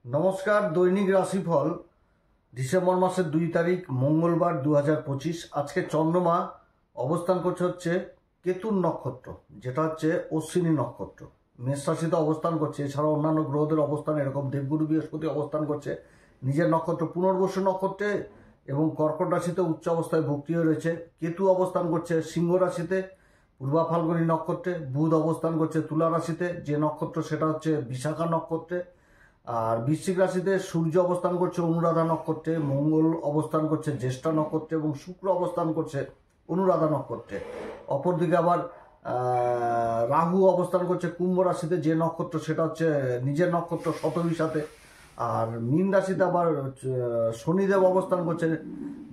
নমস্কার। দৈনিক রাশিফল ডিসেম্বর মাসের 2 তারিখ মঙ্গলবার 2025। আজকে চন্দ্রমা অবস্থান করছে হচ্ছে কেতুর নক্ষত্র, যেটা হচ্ছে অশ্বিনী নক্ষত্র, মেষ রাশিতে অবস্থান করছে। এছাড়াও অন্যান্য গ্রহদের অবস্থান এরকম, দেবগুরু বৃহস্পতি অবস্থান করছে নিজের নক্ষত্র পুনর্বসু নক্ষত্রে এবং কর্কট রাশিতে উচ্চ অবস্থায় ভক্তি হয়ে রয়েছে। কেতু অবস্থান করছে সিংহ রাশিতে পূর্বা ফাল্গুনী নক্ষত্রে। বুধ অবস্থান করছে তুলা রাশিতে, যে নক্ষত্র সেটা হচ্ছে বিশাখা নক্ষত্রে। আর বৃশ্চিক রাশিতে সূর্য অবস্থান করছে অনুরাধা নক্ষত্রে, মঙ্গল অবস্থান করছে জ্যেষ্ঠা নক্ষত্রে এবং শুক্র অবস্থান করছে অনুরাধা নক্ষত্রে। অপরদিকে আবার রাহু অবস্থান করছে কুম্ভ রাশিতে, যে নক্ষত্র সেটা হচ্ছে নিজের নক্ষত্র শতভিসাতে। আর মীন রাশিতে আবার শনিদেব অবস্থান করছে,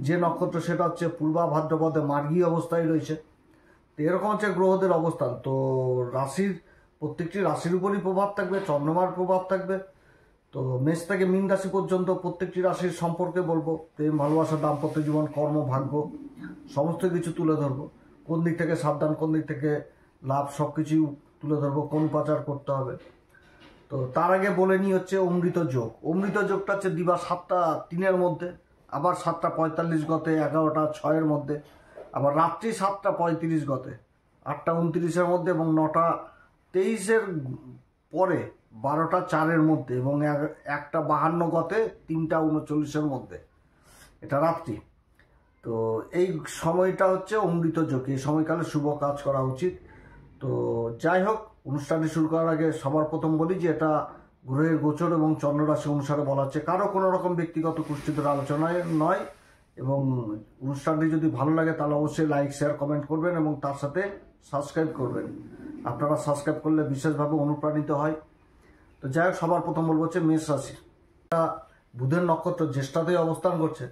যে নক্ষত্র সেটা হচ্ছে পূর্বা ভাদ্রপদে মার্গী অবস্থায় রয়েছে। তো এরকম হচ্ছে গ্রহদের অবস্থান। তো রাশির প্রত্যেকটি রাশির উপরই প্রভাব থাকবে, চন্দ্রমার প্রভাব থাকবে। তো মেষ থেকে মীন রাশি পর্যন্ত প্রত্যেকটি রাশির সম্পর্কে বলবো। প্রেম, ভালোবাসা, দাম্পত্য জীবন, কর্ম, ভাগ্য সমস্ত কিছু তুলে ধরবো। কোন দিক থেকে সাবধান, কোন দিক থেকে লাভ, সব কিছুই তুলে ধরবো, কোন পাচার করতে হবে। তো তার আগে বলে নিই হচ্ছে অমৃত যোগ। অমৃত যোগটা হচ্ছে দিবা 7টা 3-এর মধ্যে, আবার 7টা 45 গতে, 11টা 6-এর মধ্যে, আবার রাত্রি 7টা 35 গতে, 8টা 29-এর মধ্যে এবং 9টা 23-এর পরে 12টা 4-এর মধ্যে এবং 1টা 52 গতে 3টা 39-এর মধ্যে। এটা রাত্রি। তো এই সময়টা হচ্ছে অমৃত যোগ। এই সময়কালে শুভ কাজ করা উচিত। তো যাই হোক, অনুষ্ঠানটি শুরু করার আগে সবার প্রথম বলি যে এটা গ্রহের গোচর এবং চন্দ্ররাশি অনুসারে বলা হচ্ছে, কারো কোনো রকম ব্যক্তিগত কুষ্ঠিতর আলোচনায় নয়। এবং অনুষ্ঠানটি যদি ভালো লাগে তাহলে অবশ্যই লাইক, শেয়ার, কমেন্ট করবেন এবং তার সাথে সাবস্ক্রাইব করবেন। আপনারা সাবস্ক্রাইব করলে বিশেষভাবে অনুপ্রাণিত হয়। তো যাই হোক, সবার প্রথম বলবো হচ্ছে মেষ রাশি। বুধের নক্ষত্র জ্যেষ্ঠাতেই অবস্থান করছে।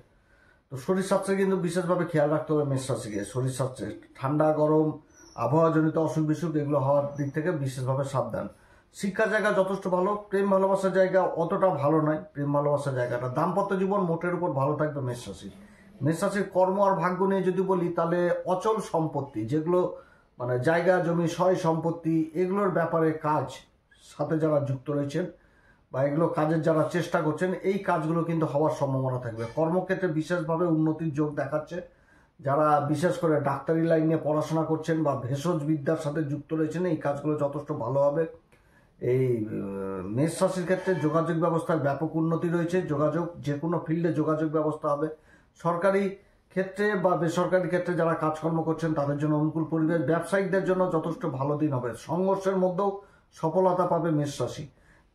তো শরীর স্বাস্থ্যে কিন্তু বিশেষভাবে খেয়াল রাখতে হবে মেষ রাশিকে। শরীর স্বাস্থ্যে ঠান্ডা গরম আবহাওয়াজনিত অসুখ বিসুখ এগুলো হওয়ার দিক থেকে বিশেষভাবে সাবধান। শিক্ষার জায়গা যথেষ্ট ভালো, প্রেম ভালোবাসার জায়গা অতটা ভালো নয়। প্রেম ভালোবাসার জায়গাটা, দাম্পত্য জীবন মোটের উপর ভালো থাকবে মেষ রাশি। মেষ রাশির কর্ম আর ভাগ্য নিয়ে যদি বলি তাহলে অচল সম্পত্তি, যেগুলো মানে জায়গা জমি সয় সম্পত্তি, এগুলোর ব্যাপারে কাজ সাথে যারা যুক্ত রয়েছেন বা এগুলো কাজের যারা চেষ্টা করছেন, এই কাজগুলো কিন্তু হওয়ার সম্ভাবনা থাকবে। কর্মক্ষেত্রে বিশেষভাবে উন্নতির যোগ দেখাচ্ছে। যারা বিশেষ করে ডাক্তারি লাইনে পড়াশোনা করছেন বা ভেষজ বিদ্যার সাথে যুক্ত রয়েছেন, এই কাজগুলো যথেষ্ট ভালো হবে। এই মেষ রাশির ক্ষেত্রে যোগাযোগ ব্যবস্থায় ব্যাপক উন্নতি রয়েছে। যোগাযোগ, যে কোনো ফিল্ডে যোগাযোগ ব্যবস্থা হবে। সরকারি ক্ষেত্রে বা বেসরকারি ক্ষেত্রে যারা কাজকর্ম করছেন তাদের জন্য অনুকূল পরিবেশ। ব্যবসায়িকদের জন্য যথেষ্ট ভালো দিন হবে। সংঘর্ষের মধ্যেও সফলতা পাবে মেষ রাশি।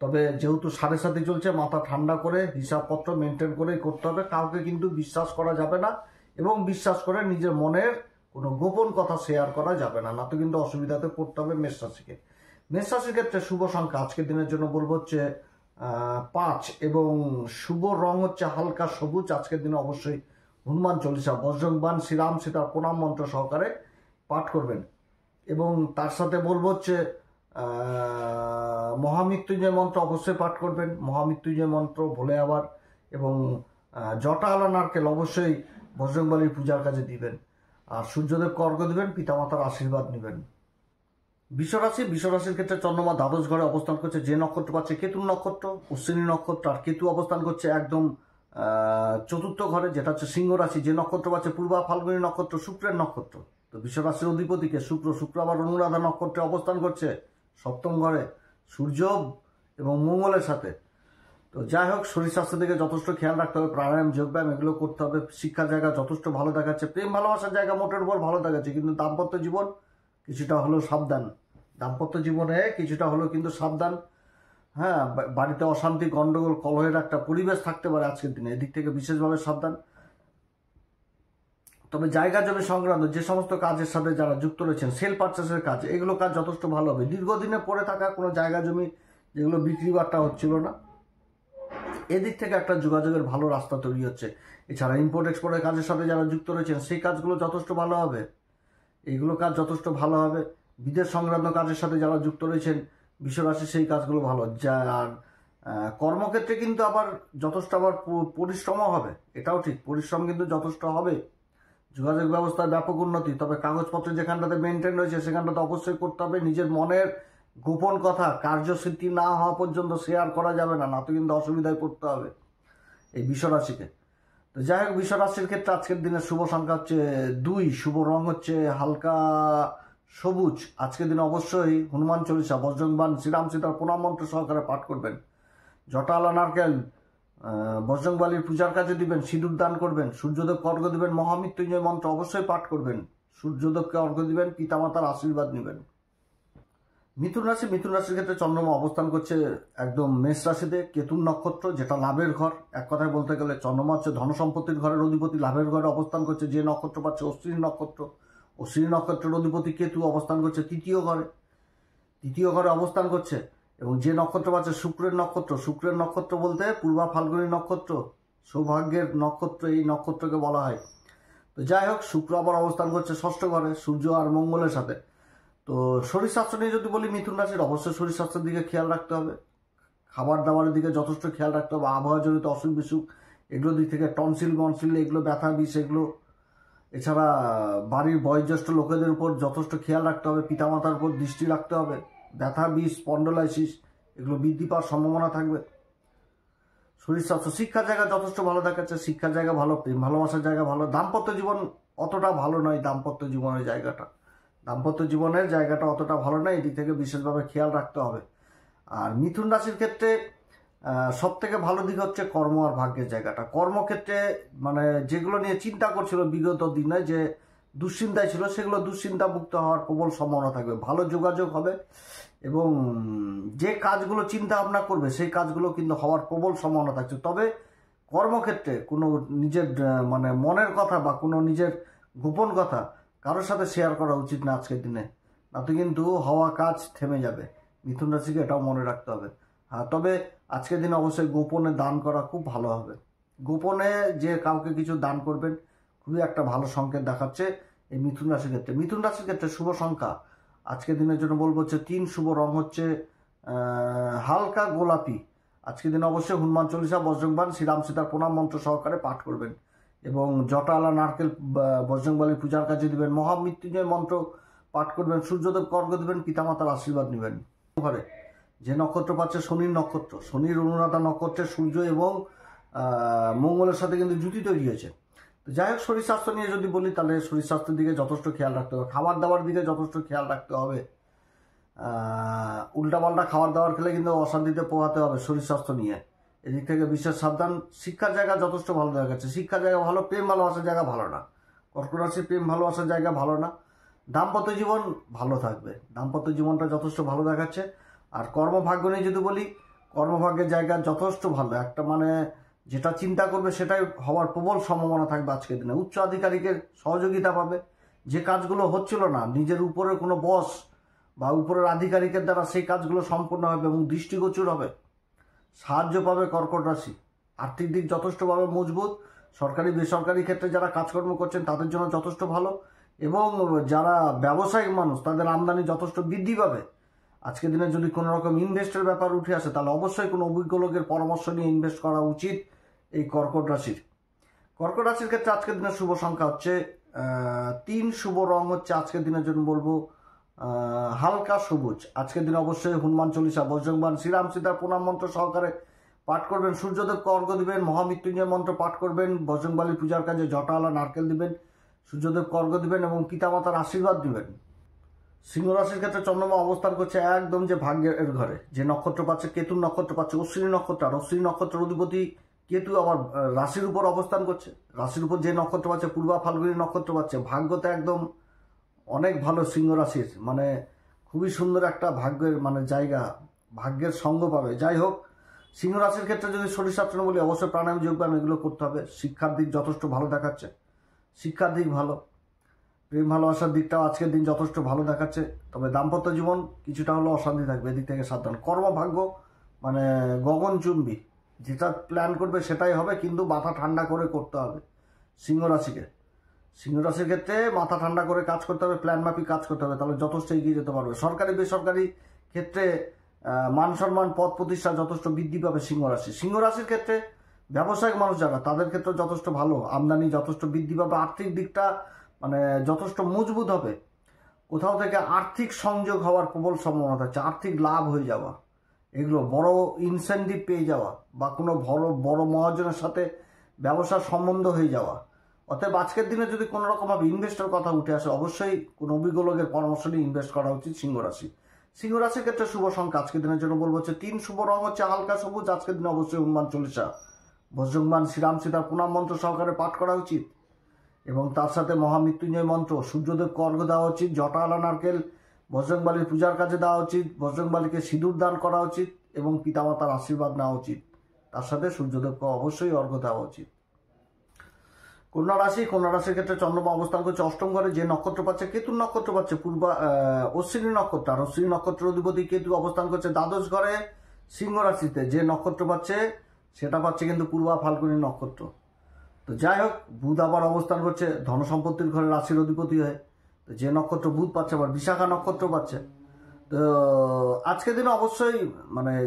তবে যেহেতু 7.5 চলছে, মাথা ঠান্ডা করে হিসাবপত্র মেনটেন করেই করতে হবে। কাউকে কিন্তু বিশ্বাস করা যাবে না এবং বিশ্বাস করে নিজের মনের কোনো গোপন কথা শেয়ার করা যাবে না, না তো কিন্তু অসুবিধাতে পড়তে হবে মেষ রাশিকে। মেষ রাশির ক্ষেত্রে শুভ সংখ্যা আজকের দিনের জন্য বলবো হচ্ছে 5 এবং শুভ রং হচ্ছে হালকা সবুজ। আজকের দিনে অবশ্যই হনুমান চল্লিশা, বজ্রংবান, শ্রীরাম সীতার প্রণাম মন্ত্র সহকারে পাঠ করবেন। এবং তার সাথে বলবো হচ্ছে মহামৃত্যুঞ্জয় মন্ত্র অবশ্যই পাঠ করবেন। মহামৃত্যুঞ্জয় মন্ত্র বলে আবার এবং জটা আলা নারকেল অবশ্যই বজরংবলীর পূজার কাজে দিবেন। আর সূর্যদেবকে অর্ঘ্য দিবেন, পিতামাতার আশীর্বাদ নেবেন। বিশ্বরাশির ক্ষেত্রে চন্দ্রমা দ্বাদশ ঘরে অবস্থান করছে, যে নক্ষত্র পাচ্ছে কেতুর নক্ষত্র, অশ্বিনী নক্ষত্র। আর কেতু অবস্থান করছে একদম চতুর্থ ঘরে, যেটা হচ্ছে সিংহ রাশি, যে নক্ষত্র পাচ্ছে পূর্বা ফাল্গুনী নক্ষত্র, শুক্রের নক্ষত্র। তো বিশ্বরাশির অধিপতিকে শুক্র আবার অনুরাধা নক্ষত্রে অবস্থান করছে সপ্তম ঘরে সূর্য এবং মঙ্গলের সাথে। তো যাই হোক, শরীর স্বাস্থ্য দিকে যথেষ্ট খেয়াল রাখতে হবে। প্রাণায়াম, যোগব্যায়াম এগুলো করতে হবে। শিক্ষার জায়গা যথেষ্ট ভালো দেখাচ্ছে। প্রেম ভালোবাসার জায়গা মোটের উপর ভালো দেখাচ্ছে, কিন্তু দাম্পত্য জীবন কিছুটা হলেও সাবধান। দাম্পত্য জীবনে কিছুটা হলেও কিন্তু সাবধান। হ্যাঁ, বাড়িতে অশান্তি, গন্ডগোল, কলহের একটা পরিবেশ থাকতে পারে আজকের দিনে, এদিক থেকে বিশেষভাবে সাবধান। তবে জায়গা জমি সংক্রান্ত যে সমস্ত কাজের সাথে যারা যুক্ত রয়েছেন, সেল পারচেসের কাজ, এগুলো কাজ যথেষ্ট ভালো হবে। দীর্ঘদিনে পড়ে থাকা কোনো জায়গা জমি যেগুলো বিক্রি বাট্টা হচ্ছিল না, এদিক থেকে একটা যোগাযোগের ভালো রাস্তা তৈরি হচ্ছে। এছাড়া ইম্পোর্ট এক্সপোর্টের কাজের সাথে যারা যুক্ত রয়েছেন, সেই কাজগুলো যথেষ্ট ভালো হবে। এইগুলো কাজ যথেষ্ট ভালো হবে। বিদেশ সংক্রান্ত কাজের সাথে যারা যুক্ত রয়েছেন বিশ্বরাশি, সেই কাজগুলো ভালো। আর কর্মক্ষেত্রে কিন্তু আবার যথেষ্ট আবার পরিশ্রমও হবে, এটাও ঠিক, পরিশ্রম কিন্তু যথেষ্ট হবে। যোগাযোগ ব্যবস্থায় ব্যাপক উন্নতি। তবে কাগজপত্র যেখানটাতে মেনটেন রয়েছে সেখানটাতে অবশ্যই করতে হবে। নিজের মনের গোপন কথা কার্যসিদ্ধি না হওয়া পর্যন্ত শেয়ার করা যাবে না, না তো কিন্তু অসুবিধায় পড়তে হবে এই বিশ্বরাশিকে। তো যাই হোক, বিশ্বরাশির ক্ষেত্রে আজকের দিনের শুভ সংখ্যা হচ্ছে 2, শুভ রং হচ্ছে হালকা সবুজ। আজকের দিনে অবশ্যই হনুমান চল্লিশা, বজরংবাণ, শ্রীরাম সীতার প্রণাম মন্ত্র সহকারে পাঠ করবেন। জটালা নারকেল বজরংবলীর পূজার কাজে দিবেন, সিঁদুর দান করবেন, সূর্যদেবকে অর্ঘ্য দিবেন, মহামৃত্যুঞ্জয় মন্ত্র অবশ্যই পাঠ করবেন, সূর্যদেবকে অর্ঘ্য দিবেন, পিতামাতার আশীর্বাদ নেবেন। মিথুন রাশির ক্ষেত্রে চন্দ্রমা অবস্থান করছে একদম মেষ রাশিতে, কেতুন নক্ষত্র, যেটা লাভের ঘর। এক কথায় বলতে গেলে চন্দ্রমা হচ্ছে ধনসম্পত্তির ঘরের অধিপতি, লাভের ঘরে অবস্থান করছে। যে নক্ষত্র পাচ্ছে অশ্বিনী নক্ষত্র, অশ্বিনী নক্ষত্রের অধিপতি কেতু অবস্থান করছে তৃতীয় ঘরে অবস্থান করছে। এবং যে নক্ষত্র পাচ্ছে শুক্রের নক্ষত্র বলতে পূর্বা ফাল্গুনী নক্ষত্র, সৌভাগ্যের নক্ষত্র, এই নক্ষত্রকে বলা হয়। তো যাই হোক, শুক্র আবার অবস্থান করছে ষষ্ঠ ঘরে সূর্য আর মঙ্গলের সাথে। তো শরীর স্বাস্থ্য নিয়ে যদি বলি, মিথুন রাশির অবশ্যই শরীর স্বাস্থ্যের দিকে খেয়াল রাখতে হবে, খাবার দাবারের দিকে যথেষ্ট খেয়াল রাখতে হবে। আবহাওয়াজনিত অসুখ বিসুখ এগুলোর দিক থেকে টনসিল এগুলো ব্যথা বিষ এগুলো, এছাড়া বাড়ির বয়োজ্যেষ্ঠ লোকেদের উপর যথেষ্ট খেয়াল রাখতে হবে, পিতামাতার উপর দৃষ্টি রাখতে হবে। ব্যথা বিষ স্পন্ডোলাইসিস এগুলো বৃদ্ধি পাওয়ার সম্ভাবনা থাকবে। শরীর স্বাস্থ্য, শিক্ষার জায়গা যথেষ্ট ভালো দেখাচ্ছে, শিক্ষার জায়গা ভালো, প্রেম ভালোবাসার জায়গা ভালো। দাম্পত্য জীবন অতটা ভালো নয়, দাম্পত্য জীবনের জায়গাটা অতটা ভালো নয়, এদিক থেকে বিশেষভাবে খেয়াল রাখতে হবে। আর মিথুন রাশির ক্ষেত্রে সব থেকে ভালো দিক হচ্ছে কর্ম আর ভাগ্যের জায়গাটা। কর্মক্ষেত্রে মানে যেগুলো নিয়ে চিন্তা করছিল বিগত দিনে, যে দুশ্চিন্তায় ছিল, সেগুলো দুশ্চিন্তা মুক্ত হওয়ার প্রবল সম্ভাবনা থাকবে। ভালো যোগাযোগ হবে এবং যে কাজগুলো চিন্তা ভাবনা করবে সেই কাজগুলো কিন্তু হওয়ার প্রবল সম্ভাবনা থাকছে। তবে কর্মক্ষেত্রে কোনো নিজের মানে মনের কথা বা কোনো নিজের গোপন কথা কারোর সাথে শেয়ার করা উচিত না আজকের দিনে, না তো কিন্তু হওয়া কাজ থেমে যাবে। মিথুন রাশিকে এটাও মনে রাখতে হবে। হ্যাঁ, তবে আজকের দিনে অবশ্যই গোপনে দান করা খুব ভালো হবে। গোপনে যে কাউকে কিছু দান করবেন খুবই একটা ভালো সংকেত দেখাচ্ছে এই মিথুন রাশির ক্ষেত্রে। মিথুন রাশির ক্ষেত্রে শুভ সংখ্যা আজকের দিনের জন্য বলবো হচ্ছে 3, শুভ রং হচ্ছে হালকা গোলাপি। আজকের দিনে অবশ্যই হনুমান চল্লিশা, বজরংবাণ, শ্রীরাম সীতার প্রণাম মন্ত্র সহকারে পাঠ করবেন এবং জটালা নারকেল বজরংবলীর পূজার কাজে দিবেন, মহামৃত্যুঞ্জয় মন্ত্র পাঠ করবেন, সূর্যদেবকে অর্ঘ্য দিবেন, পিতামাতার আশীর্বাদ নেবেন। ঘরে যে নক্ষত্র পাচ্ছে শনির নক্ষত্র, শনির অনুরাধা নক্ষত্রের সূর্য এবং মঙ্গলের সাথে কিন্তু জুতি তৈরি হয়েছে। তো যাই হোক, শরীর স্বাস্থ্য নিয়ে যদি বলি তাহলে শরীর স্বাস্থ্যের দিকে যথেষ্ট খেয়াল রাখতে হবে, খাবার দাবার দিকে যথেষ্ট খেয়াল রাখতে হবে। উল্টাপাল্টা খাবার দাবার খেলে কিন্তু অশান্তিতে পোহাতে হবে শরীর স্বাস্থ্য নিয়ে, এদিক থেকে বিশেষ সাবধান। শিক্ষার জায়গা যথেষ্ট ভালো দেখাচ্ছে, শিক্ষার জায়গা ভালো, প্রেম ভালোবাসার জায়গা ভালো না। কর্কট রাশির প্রেম ভালোবাসার জায়গা ভালো না। দাম্পত্য জীবন ভালো থাকবে, দাম্পত্য জীবনটা যথেষ্ট ভালো দেখাচ্ছে। আর কর্মভাগ্য নিয়ে যদি বলি, কর্মভাগ্যের জায়গা যথেষ্ট ভালো, একটা মানে যেটা চিন্তা করবে সেটাই হওয়ার প্রবল সম্ভাবনা থাকবে আজকের দিনে। উচ্চ আধিকারিকের সহযোগিতা পাবে, যে কাজগুলো হচ্ছিল না নিজের উপরের কোনো বস বা উপরের আধিকারিকের দ্বারা সেই কাজগুলো সম্পূর্ণ হবে এবং দৃষ্টিগোচর হবে, সাহায্য পাবে কর্কট রাশি। আর্থিক দিক যথেষ্টভাবে মজবুত, সরকারি বেসরকারি ক্ষেত্রে যারা কাজকর্ম করছেন তাদের জন্য যথেষ্ট ভালো এবং যারা ব্যবসায়িক মানুষ তাদের আমদানি যথেষ্ট বৃদ্ধি পাবে। আজকের দিনে যদি কোনো রকম ইনভেস্টের ব্যাপার উঠে আসে তাহলে অবশ্যই কোনো অভিজ্ঞ লোকের পরামর্শ নিয়ে ইনভেস্ট করা উচিত এই কর্কট রাশির। কর্কট রাশির ক্ষেত্রে আজকের দিনের শুভ সংখ্যা হচ্ছে 3, শুভ রং হচ্ছে আজকের দিনের জন্য বলবো হালকা সবুজ। আজকের দিনে অবশ্যই হনুমান চল্লিশা, বজরংবাণ, শ্রীরাম সীতার প্রণাম মন্ত্র সহকারে পাঠ করবেন, সূর্যদেবকে অর্ঘ্য দিবেন, মহামৃত্যুঞ্জয় মন্ত্র পাঠ করবেন, বজরংবলীর পূজার কাজে জটালা নারকেল দিবেন, সূর্যদেবকে অর্ঘ্য দিবেন এবং পিতামাতার আশীর্বাদ দিবেন। সিংহ রাশির ক্ষেত্রে চন্দ্রমা অবস্থান করছে একদম যে ভাগ্যের ঘরে, যে নক্ষত্র পাচ্ছে কেতুর নক্ষত্র পাচ্ছে অশ্বিনী নক্ষত্র, আর অশ্বিনী নক্ষত্রের অধিপতি কেতু আবার রাশির উপর অবস্থান করছে। রাশির উপর যে নক্ষত্র পাচ্ছে পূর্বা ফাল্গুনী নক্ষত্র পাচ্ছে, ভাগ্যতে একদম অনেক ভালো সিংহ রাশির, মানে খুবই সুন্দর একটা ভাগ্যের মানে জায়গা, ভাগ্যের সঙ্গ পাবে। যাই হোক, সিংহ রাশির ক্ষেত্রে যদি শরীর স্বাস্থ্য বলি অবশ্যই প্রাণায়াম যোগব্যায়াম এগুলো করতে হবে। শিক্ষার দিক যথেষ্ট ভালো দেখাচ্ছে, শিক্ষার দিক ভালো, প্রেম ভালোবাসার দিকটাও আজকের দিন যথেষ্ট ভালো দেখাচ্ছে। তবে দাম্পত্য জীবন কিছুটা হলেও অশান্তি থাকবে, এদিক থেকে সাবধান। কর্মভাগ্য মানে গগনচুম্বী, যেটা প্ল্যান করবে সেটাই হবে, কিন্তু মাথা ঠান্ডা করে করতে হবে সিংহ রাশিকে। সিংহ রাশির ক্ষেত্রে মাথা ঠান্ডা করে কাজ করতে হবে, প্ল্যান মাফিক কাজ করতে হবে, তাহলে যথেষ্ট এগিয়ে যেতে পারবে। সরকারি বেসরকারি ক্ষেত্রে মান সম্মান পদ প্রতিষ্ঠা যথেষ্ট বৃদ্ধি পাবে সিংহ রাশি। সিংহ রাশির ক্ষেত্রে ব্যবসায়িক মানুষ যারা তাদের ক্ষেত্রে যথেষ্ট ভালো, আমদানি যথেষ্ট বৃদ্ধি পাবে, আর্থিক দিকটা মানে যথেষ্ট মজবুত হবে। কোথাও থেকে আর্থিক সংযোগ হওয়ার প্রবল সম্ভাবনা থাকছে, আর্থিক লাভ হয়ে যাওয়া, এগুলো বড় ইনসেন্টিভ পেয়ে যাওয়া বা কোনো বড় মহাজনের সাথে ব্যবসার সম্বন্ধ হয়ে যাওয়া। অতএব আজকের দিনে যদি কোনো রকমভাবে ইনভেস্টের কথা উঠে আসে, অবশ্যই কোনো অভিজ্ঞ লোকের পরামর্শ নিয়ে ইনভেস্ট করা উচিত সিংহ রাশি। সিংহ রাশির ক্ষেত্রে শুভ সংখ্যা আজকের দিনের জন্য বলবো হচ্ছে 3, শুভ রং হচ্ছে হালকা সবুজ। আজকের দিনে অবশ্যই হনুমান চল্লিশা, বজ্রংবান শ্রীরাম সীতার প্রণাম মন্ত্র সহকারে পাঠ করা উচিত এবং তার সাথে মহামৃত্যুঞ্জয় মন্ত্র, সূর্যদেবকে অর্ঘ্য দেওয়া উচিত, জটাআলা নারকেল বজরংবলীর পূজার কাজে দেওয়া উচিত, বজরংবলীকে সিঁদুর দান করা উচিত এবং পিতামাতার আশীর্বাদ নেওয়া উচিত। তার সাথে সূর্যদেবকে অবশ্যই অর্ঘ্য দেওয়া উচিত। কন্যা রাশির ক্ষেত্রে চন্দ্রমা অবস্থান করছে অষ্টম ঘরে, যে নক্ষত্র পাচ্ছে কেতুর নক্ষত্র পাচ্ছে অশ্বিনী নক্ষত্র, আর অশ্বিনী নক্ষত্রের অধিপতি কেতু অবস্থান করছে দ্বাদশ ঘরে সিংহ রাশিতে, যে নক্ষত্র পাচ্ছে সেটা পাচ্ছে কিন্তু পূর্বা ফাল্গুনী নক্ষত্র। তো যাই হোক, বুধ আবার অবস্থান করছে ধন সম্পত্তির ঘরে রাশির অধিপতি হয়ে, তো যে নক্ষত্র বুধ পাচ্ছে আবার বিশাখা নক্ষত্র পাচ্ছে। তো আজকের দিনে অবশ্যই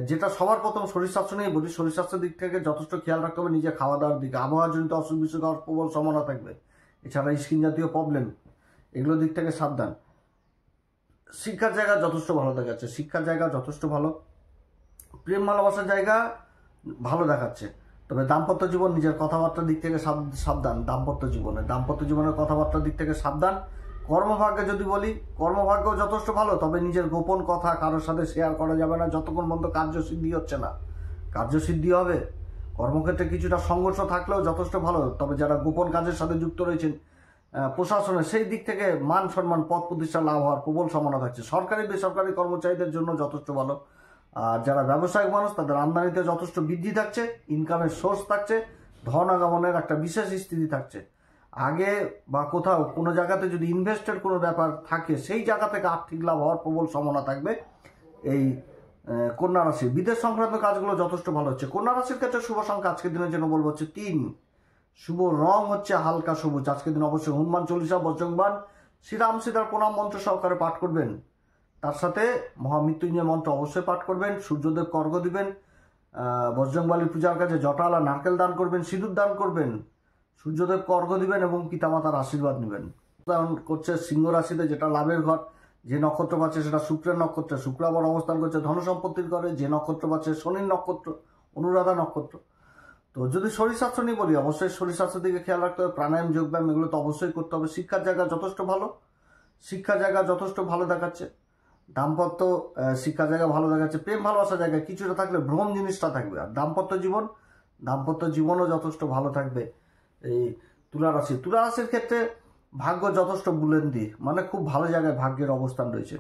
যেটা সবার প্রথম শরীর স্বাস্থ্য নিয়ে বলি, শরীর স্বাস্থ্যের দিক থেকে যথেষ্ট খেয়াল রাখতে হবে, নিজে খাওয়া দাওয়ার দিকে আবহাওয়াজনিত অসুখ বিসুখ হওয়ার প্রবল সম্ভাবনা থাকবে, এছাড়া স্কিন জাতীয় প্রবলেম, এগুলোর দিক থেকে সাবধান। শিক্ষার জায়গা যথেষ্ট ভালো দেখাচ্ছে, শিক্ষার জায়গা যথেষ্ট ভালো, প্রেম ভালোবাসার জায়গা ভালো দেখাচ্ছে। তবে দাম্পত্য জীবন, নিজের কথাবার্তার দিক থেকে সাবধান, দাম্পত্য জীবনের কথাবার্তার দিক থেকে সাবধান। কর্মভাগ্যে যদি বলি, কর্মভাগ্য যথেষ্ট ভালো, তবে নিজের গোপন কথা কারোর সাথে শেয়ার করা যাবে না যতক্ষণ পর্যন্ত কার্যসিদ্ধি হচ্ছে না। কার্যসিদ্ধি হবে, কর্মক্ষেত্রে কিছুটা সংঘর্ষ থাকলেও যথেষ্ট ভালো, তবে যারা গোপন কাজের সাথে যুক্ত রয়েছেন প্রশাসনের, সেই দিক থেকে মান সম্মান পদ প্রতিষ্ঠা লাভ হওয়ার প্রবল সম্ভাবনা থাকছে। সরকারি বেসরকারি কর্মচারীদের জন্য যথেষ্ট ভালো। আর যারা ব্যবসায়িক মানুষ, তাদের আমদানিতে যথেষ্ট বৃদ্ধি থাকছে, ইনকামের সোর্স থাকছে, ধন আগমনের একটা বিশেষ স্থিতি থাকছে। আগে বা কোথাও কোনো জায়গাতে যদি ইনভেস্টের কোনো ব্যাপার থাকে, সেই জায়গা থেকে আর্থিক লাভ হওয়ার প্রবল সম্ভাবনা থাকবে এই কন্যা রাশি। বিদেশ সংক্রান্ত কাজগুলো যথেষ্ট ভালো হচ্ছে। কন্যা রাশির ক্ষেত্রে শুভ সংখ্যা আজকের দিনের জন্য বলবো হচ্ছে 3, শুভ রং হচ্ছে হালকা সবুজ। আজকের দিন অবশ্যই হনুমান চল্লিশা, বজ্রংবান শ্রীরাম সীতার প্রণাম মন্ত্র সহকারে পাঠ করবেন, তার সাথে মহামৃত্যুঞ্জয় মন্ত্র অবশ্যই পাঠ করবেন, সূর্যদেবকে অর্ঘ্য দিবেন, বজরংবলীর পূজার কাজে জটাআলা নারকেল দান করবেন, সিঁদুর দান করবেন, সূর্যদেবকে অর্ঘ্য দিবেন এবং পিতামাতার আশীর্বাদ নেবেন। দান করছে সিংহ রাশিতে, যেটা লাভের ঘর, যে নক্ষত্র পাচ্ছে সেটা শুক্রের নক্ষত্র, শুক্র আবার অবস্থান করছে ধন সম্পত্তির ঘরে, যে নক্ষত্র পাচ্ছে শনির নক্ষত্র, অনুরাধা নক্ষত্র। তো যদি শরীর স্বাস্থ্য নিয়ে বলি, অবশ্যই শরীর স্বাস্থ্যের দিকে খেয়াল রাখতে হবে, প্রাণায়াম যোগব্যায়াম এগুলো তো অবশ্যই করতে হবে। শিক্ষার জায়গা যথেষ্ট ভালো, শিক্ষার জায়গা যথেষ্ট ভালো দেখাচ্ছে। দাম্পত্য শিক্ষার জায়গা ভালো দেখাচ্ছে। প্রেম ভালোবাসার জায়গায় কিছুটা থাকলে ভ্রম জিনিসটা থাকবে। আর দাম্পত্য জীবনও যথেষ্ট ভালো থাকবে এই তুলা রাশির ক্ষেত্রে ভাগ্য যথেষ্ট বুলেন্দি, খুব ভালো জায়গায় ভাগ্যের অবস্থান রয়েছে।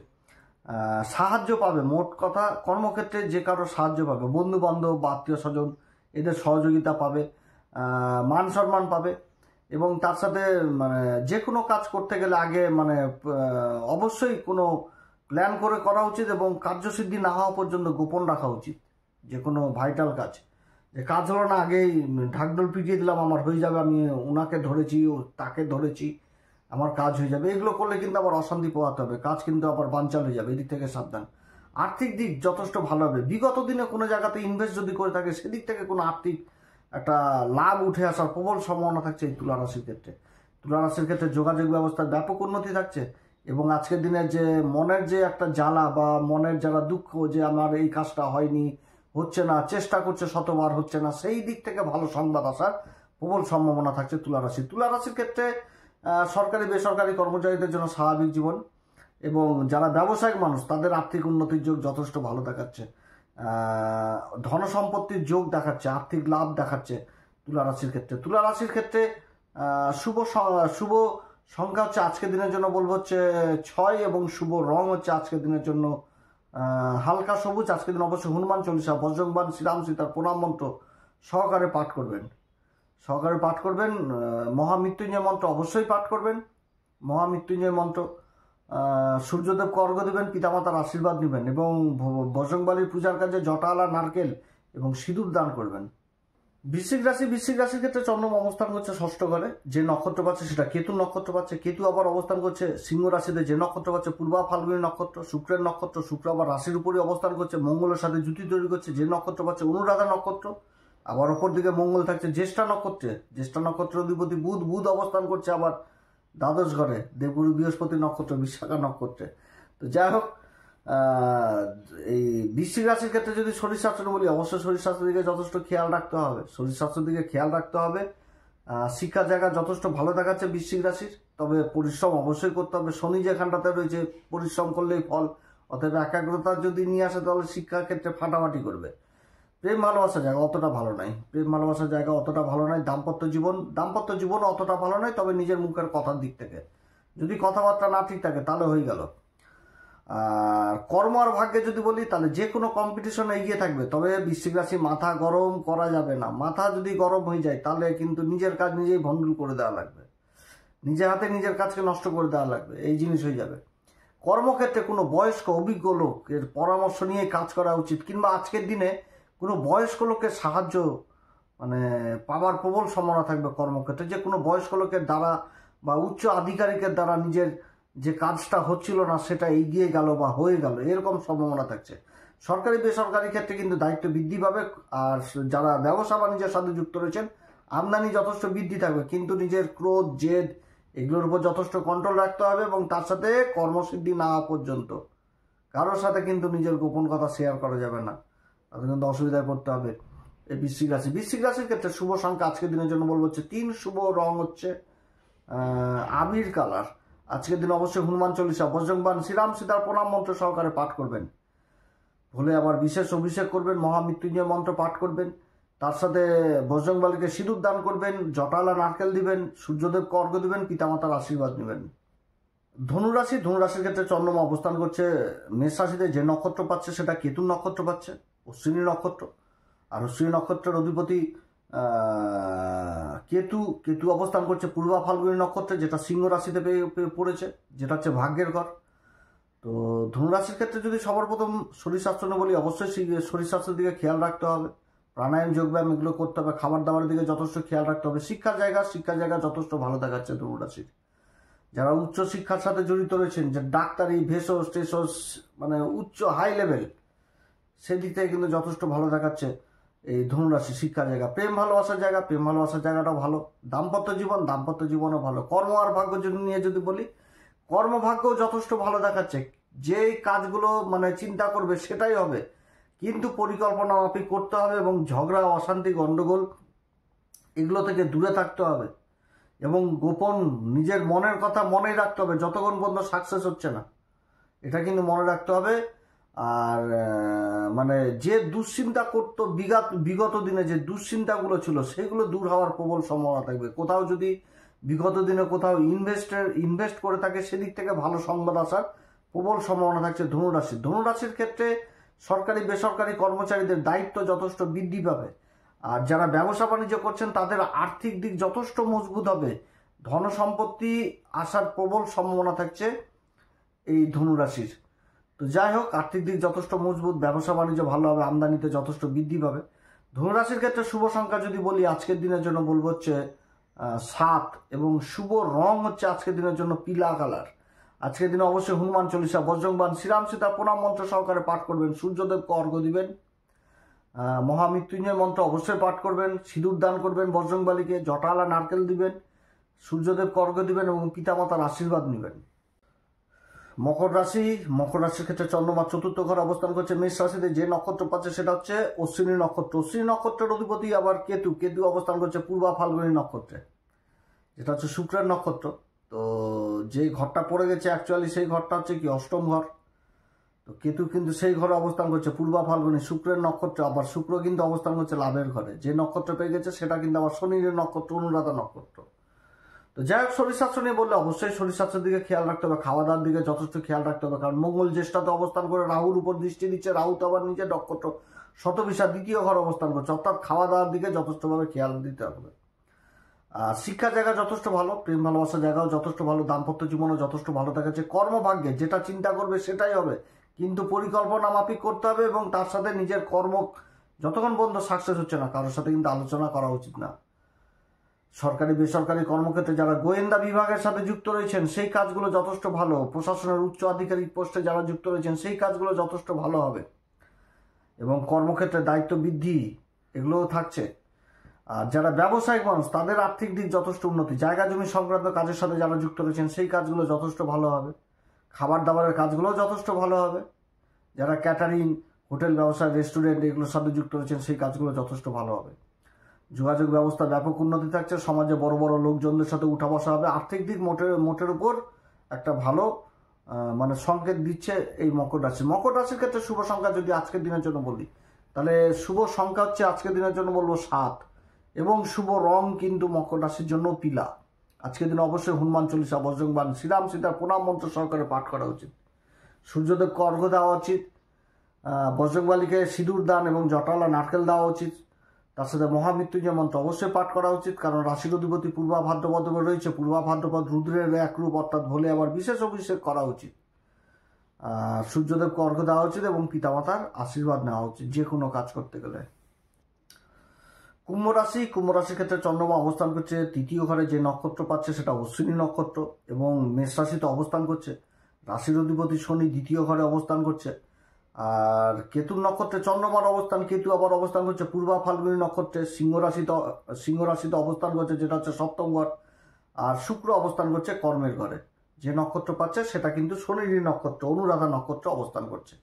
সাহায্য পাবে, মোট কথা কর্মক্ষেত্রে যে কারো সাহায্য পাবে, বন্ধু বান্ধব বা আত্মীয় স্বজন এদের সহযোগিতা পাবে, মান সম্মান পাবে এবং তার সাথে যে কোনো কাজ করতে গেলে আগে অবশ্যই কোনো প্ল্যান করে করা উচিত এবং কার্যসিদ্ধি না হওয়া পর্যন্ত গোপন রাখা উচিত। যে কোনো ভাইটাল কাজ, যে কাজ হলো না আগেই ঢাকঢোল পিটিয়ে দিলাম আমার হয়ে যাবে, আমি ওনাকে ধরেছি তাকে ধরেছি আমার কাজ হয়ে যাবে, এগুলো করলে কিন্তু আবার অশান্তি পোহাতে হবে, কাজ কিন্তু আবার বানচাল হয়ে যাবে, এদিক থেকে সাবধান। আর্থিক দিক যথেষ্ট ভালো হবে। বিগত দিনে কোনো জায়গাতে ইনভেস্ট যদি করে থাকে, সেদিক থেকে কোনো আর্থিক একটা লাভ উঠে আসার প্রবল সম্ভাবনা থাকছে এই তুলা রাশির ক্ষেত্রে। তুলা রাশির ক্ষেত্রে যোগাযোগ ব্যবস্থার ব্যাপক উন্নতি থাকছে এবং আজকের দিনে যে মনের যে একটা জ্বালা বা মনের যারা দুঃখ, যে আমার এই কাজটা হয়নি, হচ্ছে না, চেষ্টা করছে শতবার হচ্ছে না, সেই দিক থেকে ভালো সংবাদ আসার প্রবল সম্ভাবনা থাকছে তুলা রাশির ক্ষেত্রে সরকারি বেসরকারি কর্মচারীদের জন্য স্বাভাবিক জীবন এবং যারা ব্যবসায়িক মানুষ তাদের আর্থিক উন্নতির যোগ যথেষ্ট ভালো দেখাচ্ছে। ধন সম্পত্তির যোগ দেখাচ্ছে, আর্থিক লাভ দেখাচ্ছে তুলা রাশির ক্ষেত্রে শুভ সংখ্যা হচ্ছে আজকের দিনের জন্য বলবো হচ্ছে 6 এবং শুভ রং হচ্ছে আজকের দিনের জন্য হালকা সবুজ। আজকের দিন অবশ্যই হনুমান চল্লিশা, বজরংবান শ্রীরাম সীতার প্রণাম মন্ত্র সহকারে পাঠ করবেন, মহামৃত্যুঞ্জয় মন্ত্র অবশ্যই পাঠ করবেন, মহামৃত্যুঞ্জয় মন্ত্র, সূর্যদেবকে অর্ঘ্য দেবেন, পিতামাতার আশীর্বাদ নেবেন এবং বজরংবলীর পূজার কাজে জটাআলা নারকেল এবং সিঁদুর দান করবেন। বৃশ্চিক রাশির ক্ষেত্রে চন্দ্রমা অবস্থান করছে ষষ্ঠ ঘরে, যে নক্ষত্র পাচ্ছে সেটা কেতু নক্ষত্র পাচ্ছে। কেতু আবার অবস্থান করছে সিংহ রাশিতে, যে নক্ষত্র পাচ্ছে পূর্বা ফাল্গুনী নক্ষত্র, শুক্রের নক্ষত্র। শুক্র আবার রাশির উপরে অবস্থান করছে, মঙ্গলের সাথে জুতি তৈরি করছে, যে নক্ষত্র পাচ্ছে অনুরাধা নক্ষত্র। আবার অপর দিকে মঙ্গল থাকছে জ্যেষ্ঠা নক্ষত্রের অধিপতি বুধ অবস্থান করছে আবার দ্বাদশ ঘরে, দেবগুরু বৃহস্পতি নক্ষত্র, বিশাখা নক্ষত্রে। তো যাই হোক, এই বৃশ্চিক রাশির ক্ষেত্রে যদি শরীর স্বাস্থ্য বলি, অবশ্যই শরীর স্বাস্থ্যের দিকে যথেষ্ট খেয়াল রাখতে হবে। শরীর স্বাস্থ্যের দিকে খেয়াল রাখতে হবে। শিক্ষার জায়গা যথেষ্ট ভালো দেখাচ্ছে বৃশ্চিক রাশির, তবে পরিশ্রম অবশ্যই করতে হবে। শনি যেখানটাতে রয়েছে, পরিশ্রম করলেই ফল, অতএব একাগ্রতা যদি নিয়ে আসে তাহলে শিক্ষার ক্ষেত্রে ফাটাফাটি করবে। প্রেম ভালোবাসার জায়গা অতটা ভালো নাই, প্রেম ভালোবাসার জায়গা অতটা ভালো নয়। দাম্পত্য জীবন অতটা ভালো নয়, তবে নিজের মুখের কথার দিক থেকে যদি কথাবার্তা না ঠিক থাকে তাহলে হয়ে গেল। আর কর্ম আর ভাগ্যে যদি বলি, তাহলে যে কোনো কম্পিটিশনে এগিয়ে থাকবে, তবে বৃশ্চিক রাশি মাথা গরম করা যাবে না। মাথা যদি গরম হয়ে যায় তাহলে কিন্তু নিজের কাজ নিজেই ভণ্ডুল করে দেওয়া লাগবে, নিজের হাতে নিজের কাজকে নষ্ট করে দেওয়া লাগবে, এই জিনিস হয়ে যাবে। কর্মক্ষেত্রে কোনো বয়স্ক অভিজ্ঞ লোকের পরামর্শ নিয়ে কাজ করা উচিত, কিংবা আজকের দিনে কোনো বয়স্ক লোকের সাহায্য পাওয়ার প্রবল সম্ভাবনা থাকবে কর্মক্ষেত্রে। যে কোনো বয়স্ক লোকের দ্বারা বা উচ্চ আধিকারিকের দ্বারা নিজের যে কাজটা হচ্ছিল না সেটা এগিয়ে গেল বা হয়ে গেল, এরকম সম্ভাবনা থাকছে। সরকারি বেসরকারি ক্ষেত্রে কিন্তু দায়িত্ব বৃদ্ধি পাবে। আর যারা ব্যবসা বাণিজ্যের সাথে যুক্ত রয়েছেন, আমদানি যথেষ্ট বৃদ্ধি থাকবে, কিন্তু নিজের ক্রোধ, জেদ এগুলোর উপর যথেষ্ট কন্ট্রোল রাখতে হবে, এবং তার সাথে কর্মসিদ্ধি না হওয়া পর্যন্ত কারোর সাথে কিন্তু নিজের গোপন কথা শেয়ার করা যাবে না, তাতে কিন্তু অসুবিধায় পড়তে হবে। এই বৃশ্চিক রাশির ক্ষেত্রে শুভ সংখ্যা আজকের দিনের জন্য বলবো হচ্ছে 3, শুভ রং হচ্ছে আবির কালার। আজকের দিন অবশ্যই হনুমান চল্লিশা, বজরংবাণ, শ্রীরাম সীতার প্রণাম মন্ত্র সহকারে পাঠ করবেন। ভুলে আবার বিশেষ অভিষেক করবেন, মহামৃত্যুঞ্জয় মন্ত্র পাঠ করবেন। তার সাথে বজরংবলীকে সিঁদুর দান করবেন, জটালা নারকেল দিবেন, সূর্যদেবকে অর্ঘ্য দিবেন, পিতামাতার আশীর্বাদ নেবেন। ধনুরাশির ক্ষেত্রে চন্দ্রমা অবস্থান করছে মেষ রাশিতে। যে নক্ষত্র পাচ্ছে সেটা কেতুর নক্ষত্র পাচ্ছে, অশ্বিনী নক্ষত্র। আর অশ্বিনী নক্ষত্রের অধিপতি কেতু অবস্থান করছে পূর্বা ফাল্গুনী নক্ষত্রে, যেটা সিংহ রাশিতে পড়েছে, যেটা হচ্ছে ভাগ্যের ঘর। তো ধনুরাশির ক্ষেত্রে যদি সবার প্রথম শরীর স্বাস্থ্য নিয়ে বলি, অবশ্যই শরীর স্বাস্থ্যের দিকে খেয়াল রাখতে হবে। প্রাণায়াম, যোগব্যায়াম এগুলো করতে হবে। খাবার দাবারের দিকে যথেষ্ট খেয়াল রাখতে হবে। শিক্ষার জায়গা যথেষ্ট ভালো দেখাচ্ছে ধনুরাশির। যারা উচ্চ শিক্ষার সাথে জড়িত রয়েছেন, যে ডাক্তারি, ভেষজ, টেষজ, উচ্চ হাই লেভেল, সেদিক থেকে কিন্তু যথেষ্ট ভালো দেখাচ্ছে এই ধনুরাশি। শিক্ষার জায়গা, প্রেম ভালোবাসার জায়গাটাও ভালো। দাম্পত্য জীবনও ভালো। কর্ম আর ভাগ্য নিয়ে যদি বলি, কর্মভাগ্যও যথেষ্ট ভালো দেখাচ্ছে। যেই কাজগুলো চিন্তা করবে সেটাই হবে, কিন্তু পরিকল্পনা মাফিক করতে হবে, এবং ঝগড়া, অশান্তি, গন্ডগোল এগুলো থেকে দূরে থাকতে হবে, এবং গোপন নিজের মনের কথা মনেই রাখতে হবে যতক্ষণ পর্যন্ত সাকসেস হচ্ছে না, এটা কিন্তু মনে রাখতে হবে। আর যে দুশ্চিন্তা করতো বিগত দিনে, যে দুশ্চিন্তাগুলো ছিল সেগুলো দূর হওয়ার প্রবল সম্ভাবনা থাকবে। কোথাও যদি বিগত দিনে কোথাও ইনভেস্ট করে থাকে, সেদিক থেকে ভালো সংবাদ আসার প্রবল সম্ভাবনা থাকছে ধনুরাশির ক্ষেত্রে সরকারি বেসরকারি কর্মচারীদের দায়িত্ব যথেষ্ট বৃদ্ধি পাবে। আর যারা ব্যবসা বাণিজ্য করছেন তাদের আর্থিক দিক যথেষ্ট মজবুত হবে। ধন সম্পত্তি আসার প্রবল সম্ভাবনা থাকছে এই ধনুরাশির। তো যাই হোক, আর্থিক দিক যথেষ্ট মজবুত, ব্যবসা বাণিজ্য ভালো হবে, আমদানিতে যথেষ্ট বৃদ্ধি পাবে। ধনুরাশির ক্ষেত্রে শুভ সংখ্যা যদি বলি, আজকের দিনের জন্য বলবো হচ্ছে 7, এবং শুভ রং হচ্ছে আজকের দিনের জন্য পিলা কালার। আজকের দিনে অবশ্যই হনুমান চল্লিশা, বজরংবাণ, শ্রীরাম সীতা প্রণাম মন্ত্র সহকারে পাঠ করবেন। সূর্যদেবকে অর্ঘ্য দিবেন, মহামৃত্যুঞ্জয় মন্ত্র অবশ্যই পাঠ করবেন, সিঁদুর দান করবেন বজরংবলীকে, জটালা নারকেল দিবেন, সূর্যদেবকে অর্ঘ্য দিবেন, এবং পিতামাতার আশীর্বাদ নেবেন। মকর রাশির ক্ষেত্রে চন্দ্রমা চতুর্থ ঘরে অবস্থান করছে মেষ রাশিতে। যে নক্ষত্র পাচ্ছে সেটা হচ্ছে অশ্বিনী নক্ষত্রের অধিপতি আবার কেতু অবস্থান করছে পূর্বা ফাল্গুনী নক্ষত্রে, যেটা হচ্ছে শুক্রের নক্ষত্র। তো যে ঘরটা পড়ে গেছে অ্যাকচুয়ালি সেই ঘরটা হচ্ছে কি অষ্টম ঘর। তো কেতু কিন্তু সেই ঘরে অবস্থান করছে পূর্বা ফাল্গুনী, শুক্রের নক্ষত্র। আবার শুক্র কিন্তু অবস্থান করছে লাভের ঘরে। যে নক্ষত্র পেয়ে গেছে সেটা কিন্তু আবার শনির নক্ষত্র, অনুরাধা নক্ষত্র। তো যাই হোক, শরীর স্বাস্থ্য নিয়ে বললে অবশ্যই শরীর স্বাস্থ্যের দিকে খেয়াল রাখতে হবে, খাওয়া দাওয়ার দিকে যথেষ্ট খেয়াল রাখতে হবে। কারণ মঙ্গল জ্যেষ্ঠাতে অবস্থান করে রাহুর উপর দৃষ্টি দিচ্ছে, রাহু তো আবার নিজের নক্ষত্র শতবিশা দ্বিতীয় ঘর অবস্থান করছে, অর্থাৎ খাওয়া দাওয়ার দিকে যথেষ্টভাবে খেয়াল দিতে হবে। আর শিক্ষার জায়গা যথেষ্ট ভালো, প্রেম ভালোবাসার জায়গাও যথেষ্ট ভালো, দাম্পত্য জীবনও যথেষ্ট ভালো দেখাচ্ছে। কর্মভাগ্যে যেটা চিন্তা করবে সেটাই হবে, কিন্তু পরিকল্পনা মাফিক করতে হবে, এবং তার সাথে নিজের কর্ম যতক্ষণ পর্যন্ত সাকসেস হচ্ছে না কারোর সাথে কিন্তু আলোচনা করা উচিত না। সরকারি বেসরকারি কর্মক্ষেত্রে যারা গোয়েন্দা বিভাগের সাথে যুক্ত রয়েছেন সেই কাজগুলো যথেষ্ট ভালো। প্রশাসনের উচ্চ আধিকারিক পোস্টে যারা যুক্ত রয়েছেন সেই কাজগুলো যথেষ্ট ভালো হবে, এবং কর্মক্ষেত্রে দায়িত্ব বৃদ্ধি এগুলোও থাকছে। আর যারা ব্যবসায়িক মানুষ তাদের আর্থিক দিক যথেষ্ট উন্নতি, জায়গা জমি সংক্রান্ত কাজের সাথে যারা যুক্ত রয়েছেন সেই কাজগুলো যথেষ্ট ভালো হবে, খাবার দাবারের কাজগুলোও যথেষ্ট ভালো হবে, যারা ক্যাটারিং, হোটেল ব্যবসা, রেস্টুরেন্ট এগুলোর সাথে যুক্ত রয়েছেন সেই কাজগুলো যথেষ্ট ভালো হবে। যোগাযোগ ব্যবস্থা ব্যাপক উন্নতি থাকছে, সমাজে বড় বড় লোকজনদের সাথে উঠা বসা হবে, আর্থিক দিক মোটের উপর একটা ভালো মানে সংকেত দিচ্ছে এই মকর রাশি। মকর রাশির ক্ষেত্রে শুভ সংখ্যা যদি আজকের দিনের জন্য বলি তাহলে শুভ সংখ্যা হচ্ছে আজকের দিনের জন্য বলবো 7, এবং শুভ রং কিন্তু মকর রাশির জন্য পিলা। আজকের দিনে অবশ্যই হনুমান চল্লিশা, বজরংবাণ, শ্রীরাম সীতার প্রণাম মন্ত্র সহকারে পাঠ করা উচিত। সূর্যদেবকে অর্ঘ্য দেওয়া উচিত, বজরংবলীকে সিঁদুর দান এবং জটালা নারকেল দেওয়া উচিত। তার সাথে মহামৃত্যুঞ্জয় মন্ত্র অবশ্যই পাঠ করা উচিত, কারণ রাশির অধিপতি পূর্বা ভাদ্রপদে রয়েছে। পূর্বা ভাদ্রপদ রুদ্রের এক রূপ, অর্থাৎ ভোলে আবার বিশেষ অভিষেক করা উচিত। সূর্যদেবকে অর্ঘ্য দেওয়া উচিত এবং পিতামাতার আশীর্বাদ নেওয়া উচিত যে কোনো কাজ করতে গেলে। কুম্ভ রাশির ক্ষেত্রে চন্দ্রমা অবস্থান করছে তৃতীয় ঘরে, যে নক্ষত্র পাচ্ছে সেটা অশ্বিনী নক্ষত্র, এবং মেষ রাশিতে অবস্থান করছে। রাশির অধিপতি শনি দ্বিতীয় ঘরে অবস্থান করছে। আর কেতুর নক্ষত্রে চন্দ্রমার অবস্থান, কেতু আবার অবস্থান করছে পূর্বা ফাল্গুনী নক্ষত্রে সিংহ রাশিতে অবস্থান করছে, যেটা হচ্ছে সপ্তম ঘর। আর শুক্র অবস্থান করছে কর্মের ঘরে, যে নক্ষত্র পাচ্ছে সেটা কিন্তু শনির নক্ষত্র, অনুরাধা নক্ষত্র অবস্থান করছে।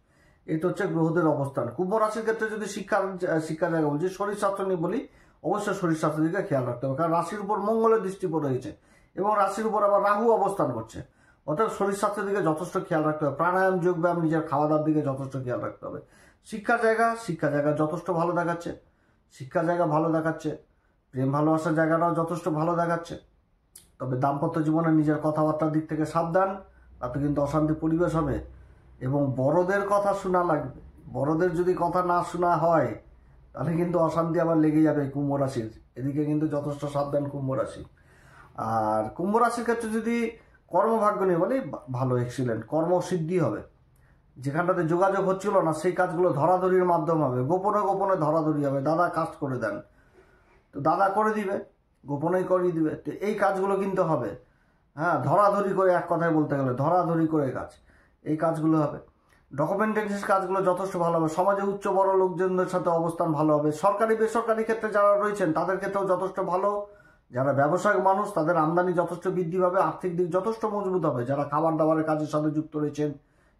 এটা হচ্ছে গ্রহদের অবস্থান। কুম্ভ রাশির ক্ষেত্রে যদি শিক্ষার জায়গা বলছি, শরীর স্বাস্থ্য নিয়ে বলি, অবশ্যই শরীর স্বাস্থ্যের দিকে খেয়াল রাখতে হবে, কারণ রাশির উপর মঙ্গলের দৃষ্টি পড়েছে এবং রাশির উপর আবার রাহু অবস্থান করছে। অর্থাৎ শরীর স্বাস্থ্যের দিকে যথেষ্ট খেয়াল রাখতে হবে, প্রাণায়াম, যোগব্যায়াম, নিজের খাওয়া দাওয়ার দিকে যথেষ্ট খেয়াল রাখতে হবে। শিক্ষার জায়গা যথেষ্ট ভালো দেখাচ্ছে, শিক্ষার জায়গা ভালো দেখাচ্ছে, প্রেম ভালোবাসার জায়গাটাও যথেষ্ট ভালো দেখাচ্ছে। তবে দাম্পত্য জীবনে নিজের কথাবার্তার দিক থেকে সাবধান, তাতে কিন্তু অশান্তি পরিবেশ হবে এবং বড়দের কথা শোনা লাগবে। বড়দের যদি কথা না শোনা হয় তাহলে কিন্তু অশান্তি আবার লেগে যাবে কুম্ভ রাশির, এদিকে কিন্তু যথেষ্ট সাবধান কুম্ভ রাশি। আর কুম্ভ রাশির ক্ষেত্রে যদি কর্মভাগ্য নিয়ে বলি, ভালো, এক্সিলেন্ট, কর্মসিদ্ধি হবে। যেখানটাতে যোগাযোগ হচ্ছিল না সেই কাজগুলো ধরাধরির মাধ্যমে হবে, গোপনে ধরাধরি হবে। দাদা কাজ করে দেন, তো দাদা করে দিবে, গোপনেই করিয়ে দিবে, তো এই কাজগুলো কিন্তু হবে। হ্যাঁ, ধরাধরি করে, এক কথায় বলতে গেলে ধরাধরি করে কাজ, এই কাজগুলো হবে। ডকুমেন্টেশন কাজগুলো যথেষ্ট ভালো হবে। সমাজে উচ্চ বড় লোকজনদের সাথে অবস্থান ভালো হবে। সরকারি বেসরকারি ক্ষেত্রে যারা রয়েছেন তাদের ক্ষেত্রেও যথেষ্ট ভালো। যারা ব্যবসায়িক মানুষ তাদের আমদানি যথেষ্ট বৃদ্ধি পাবে, আর্থিক দিক যথেষ্ট মজবুত হবে। যারা খাবার দাবারের কাজের সাথে যুক্ত রয়েছেন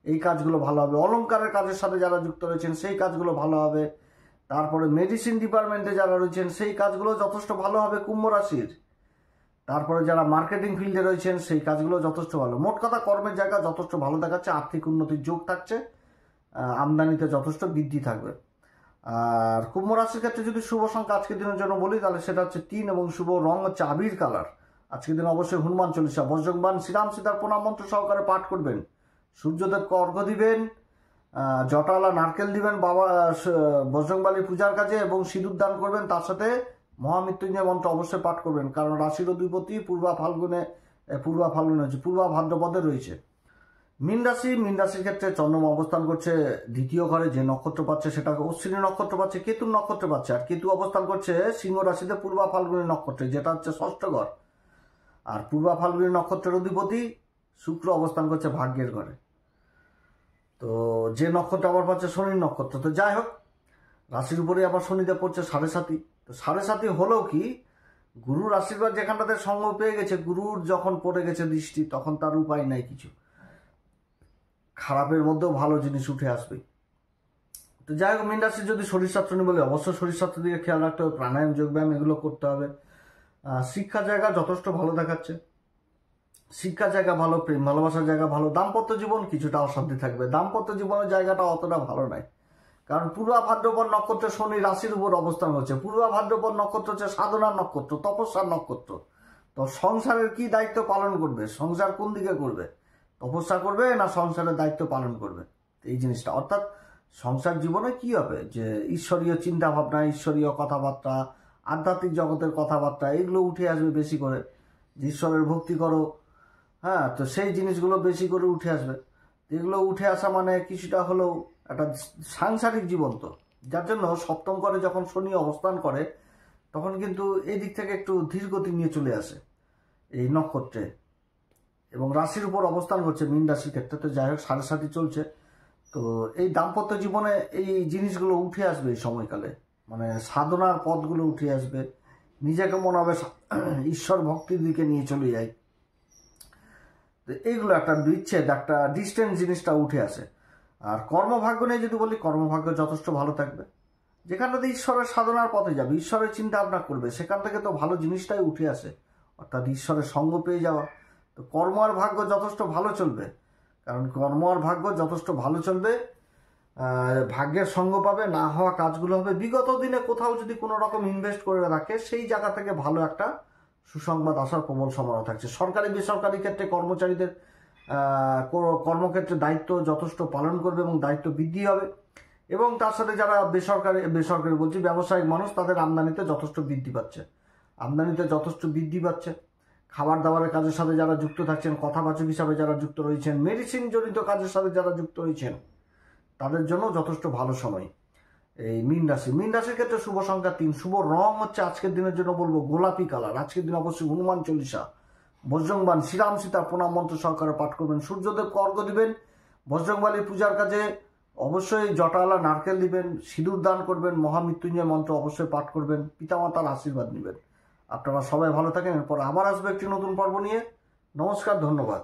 এই কাজগুলো ভালো হবে। অলংকারের কাজের সাথে যারা যুক্ত রয়েছেন সেই কাজগুলো ভালো হবে। তারপরে মেডিসিন ডিপার্টমেন্টে যারা রয়েছেন সেই কাজগুলো যথেষ্ট ভালো হবে কুম্ভ রাশির। তারপরে যারা মার্কেটিং ফিল্ডে রয়েছেন সেই কাজগুলো যথেষ্ট ভালো। মোট কথা কর্মের জায়গা যথেষ্ট ভালো দেখাচ্ছে, আর্থিক উন্নতির যোগ থাকছে, আমদানিতে যথেষ্ট বৃদ্ধি থাকবে। আর কুম্ভ রাশির ক্ষেত্রে যদি শুভ সংখ্যা আজকের দিনের জন্য বলি তাহলে সেটা হচ্ছে 3, এবং শুভ রং হচ্ছে আবির কালার। আজকের দিন অবশ্যই হনুমান চল্লিশা, বজরংবাণ, শ্রীরাম সীতার প্রণাম মন্ত্র সহকারে পাঠ করবেন। সূর্যদেবকে অর্ঘ্য দিবেন, জটালা নারকেল দিবেন বাবা বজরংবলীর পূজার কাজে, এবং সিঁদুর দান করবেন। তার সাথে মহামৃত্যুঞ্জয় মন্ত্র অবশ্যই পাঠ করবেন, কারণ রাশির অধিপতি পূর্বা ভাদ্রপদে রয়েছে। মীন রাশির ক্ষেত্রে চন্দ্রমা অবস্থান করছে দ্বিতীয় ঘরে, যে নক্ষত্র পাচ্ছে সেটা অশ্বিনী নক্ষত্র পাচ্ছে, কেতুর নক্ষত্র পাচ্ছে। আর কেতু অবস্থান করছে সিংহ রাশিতে পূর্বা ফাল্গুনী নক্ষত্রে, যেটা হচ্ছে ষষ্ঠ ঘর। আর পূর্বা ফাল্গুনী নক্ষত্রের অধিপতি শুক্র অবস্থান করছে ভাগ্যের ঘরে, তো যে নক্ষত্র আবার পাচ্ছে শনির নক্ষত্র। তো যাই হোক, রাশির উপরে আবার শনিদেব পড়ছে 7.5। তো 7.5 হলেও কি গুরুর আশীর্বাদ যেখানটাতে সঙ্গ পেয়ে গেছে, গুরুর যখন পড়ে গেছে দৃষ্টি, তখন তার উপায় নাই কিছু, খারাপের মধ্যেও ভালো জিনিস উঠে আসবে। তো যাই হোক, মীন রাশির যদি শরীর স্বাস্থ্য নিয়ে বলে অবশ্যই শরীর স্বাস্থ্যের দিকে খেয়াল রাখতে হবে, প্রাণায়াম, যোগব্যায়াম এগুলো করতে হবে। শিক্ষার জায়গা যথেষ্ট ভালো দেখাচ্ছে, শিক্ষার জায়গা ভালো, প্রেম ভালোবাসার জায়গা ভালো। দাম্পত্য জীবন কিছুটা অশান্তি থাকবে, দাম্পত্য জীবনের জায়গাটা অতটা ভালো নয়, কারণ পূর্বা ভাদ্রপদ নক্ষত্রে শনি রাশির উপর অবস্থান হচ্ছে। পূর্বা ভাদ্রপদ নক্ষত্র হচ্ছে সাধনার নক্ষত্র, তপস্যার নক্ষত্র। তো সংসারের কি দায়িত্ব পালন করবে, সংসার কোন দিকে করবে, তপস্যা করবে না সংসারের দায়িত্ব পালন করবে, এই জিনিসটা। অর্থাৎ সংসার জীবনে কি হবে, যে ঈশ্বরীয় চিন্তা ভাবনা, ঈশ্বরীয় কথাবার্তা, আধ্যাত্মিক জগতের কথাবার্তা এগুলো উঠে আসবে বেশি করে, যে ঈশ্বরের ভক্তি করো। হ্যাঁ, তো সেই জিনিসগুলো বেশি করে উঠে আসবে। এগুলো উঠে আসা মানে কিছুটা হলেও একটা সাংসারিক জীবন, তো যার জন্য সপ্তম ঘরে যখন শনি অবস্থান করে তখন কিন্তু এই দিক থেকে একটু ধীর গতি নিয়ে চলে আসে এই নক্ষত্রে, এবং রাশির উপর অবস্থান করছে মীন রাশির ক্ষেত্রে। তো যাই হোক, 7.5 চলছে, তো এই দাম্পত্য জীবনে এই জিনিসগুলো উঠে আসবে এই সময়কালে, মানে সাধনার পথগুলো উঠে আসবে, নিজেকে মনে হবে ঈশ্বর ভক্তির দিকে নিয়ে চলে যায়। তো এইগুলো একটা বিচ্ছেদ, একটা ডিস্টেন্স জিনিসটা উঠে আসে। আর কর্মভাগ্য নিয়ে যদি বলি, কর্মভাগ্য যথেষ্ট ভালো থাকবে। যেখানটাতে ঈশ্বরের সাধনার পথে যাবে, ঈশ্বরের চিন্তা ভাবনা করবে, সেখান থেকে তো ভালো জিনিসটাই উঠে আসে, অর্থাৎ ঈশ্বরের সঙ্গ পেয়ে যাওয়া। তো কর্ম আর ভাগ্য যথেষ্ট ভালো চলবে, কারণ কর্ম আর ভাগ্য যথেষ্ট ভালো চলবে। ভাগ্যের সঙ্গ পাবে, না হওয়া কাজগুলো হবে। বিগত দিনে কোথাও যদি কোনো রকম ইনভেস্ট করে রাখে, সেই জায়গা থেকে ভালো একটা সুসংবাদ আসার প্রবল সম্ভাবনা থাকছে। সরকারি বেসরকারি ক্ষেত্রে কর্মচারীদের কর্মক্ষেত্রে দায়িত্ব যথেষ্ট পালন করবে এবং দায়িত্ব বৃদ্ধি হবে। এবং তার সাথে যারা বেসরকারি বলছি ব্যবসায়িক মানুষ, তাদের আমদানিতে যথেষ্ট বৃদ্ধি পাচ্ছে। খাবার দাবারের কাজের সাথে যারা যুক্ত থাকছেন, কথাবাচক হিসাবে যারা যুক্ত রয়েছেন, মেডিসিন জনিত কাজের সাথে যারা যুক্ত রয়েছেন, তাদের জন্য যথেষ্ট ভালো সময়। এই মীন রাশির ক্ষেত্রে শুভ সংখ্যা 3, শুভ রং হচ্ছে আজকের দিনের জন্য বলবো গোলাপি কালার। আজকের দিন অবশ্যই হনুমান চল্লিশা, বজরংবান, শ্রীরাম সীতা প্রণাম মন্ত্র সহকারে পাঠ করবেন। সূর্যদেবকে অর্ঘ্য দিবেন। বজরংবালির পূজার কাজে অবশ্যই জটালা নারকেল দিবেন, সিঁদুর দান করবেন, মহামৃত্যুঞ্জয় মন্ত্র অবশ্যই পাঠ করবেন, পিতামাতার আশীর্বাদ নেবেন। আপনারা সবাই ভালো থাকেন। এরপর আবার আসবে একটি নতুন পর্ব নিয়ে। নমস্কার, ধন্যবাদ।